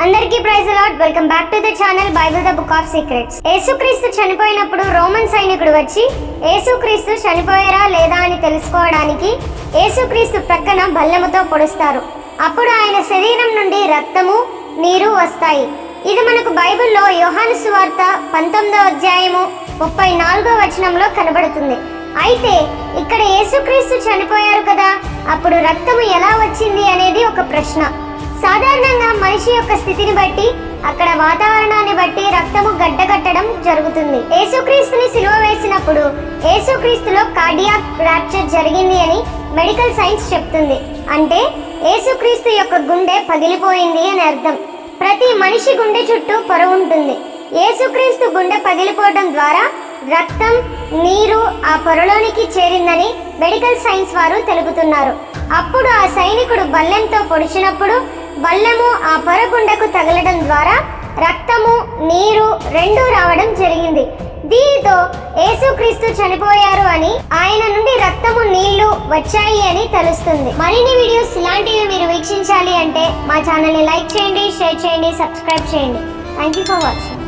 అందరికీ praise the lord. Welcome back to the channel bible the book of secrets. యేసుక్రీస్తు చనిపోయినప్పుడు Roman సైనికుడు వచ్చి యేసుక్రీస్తు చనిపోయారా లేదా అని తెలుసుకోవడానికి యేసుక్రీస్తు ప్రక్కన బల్లెముతో పొడుస్తారు. అప్పుడు ఆయన శరీరం నుండి రక్తము నీరు వస్తాయి. ఇది మనకు బైబిల్లో యోహాను సువార్త 19వ అధ్యాయము 34వ వచనంలో కనబడుతుంది. అయితే ఇక్కడ యేసుక్రీస్తు చనిపోయారు కదా, అప్పుడు రక్తము ఎలా వచ్చింది అనేది ఒక ప్రశ్న. సాధారణంగా మనిషి యొక్క స్థితిని బట్టి, అక్కడ వాతావరణాన్ని బట్టి రక్తము గడ్డకట్టడం జరుగుతుంది. యేసుక్రీస్తుని సిలువ వేసినప్పుడు యేసుక్రీస్తులో కార్డియాక్ ర్యాప్చర్ జరిగింది అని మెడికల్ సైన్స్ చెప్తుంది. అంటే యేసుక్రీస్తు యొక్క గుండె పగిలిపోయింది అని అర్థం. ప్రతి మనిషి గుండె చుట్టూ పొర ఉంటుంది. యేసుక్రీస్తు గుండె పగిలిపోవడం ద్వారా రక్తం నీరు ఆ పొరలోనికి చేరిందని మెడికల్ సైన్స్ వారు తెలుపుతున్నారు. అప్పుడు ఆ సైనికుడు బల్లెంతో పొడిచినప్పుడు బల్లెము ఆ పొర గుండెకు తగలడం ద్వారా రక్తము నీరు రెండూ రావడం జరిగింది. దీనితో యేసుక్రీస్తు చనిపోయారు అని, ఆయన నుండి రక్తము నీళ్లు వచ్చాయి అని తెలుస్తుంది. మరిన్ని వీడియోస్ ఇలాంటివి మీరు వీక్షించాలి అంటే మా ఛానల్ని లైక్ చేయండి, షేర్ చేయండి, సబ్స్క్రైబ్ చేయండి. Thank you for watching.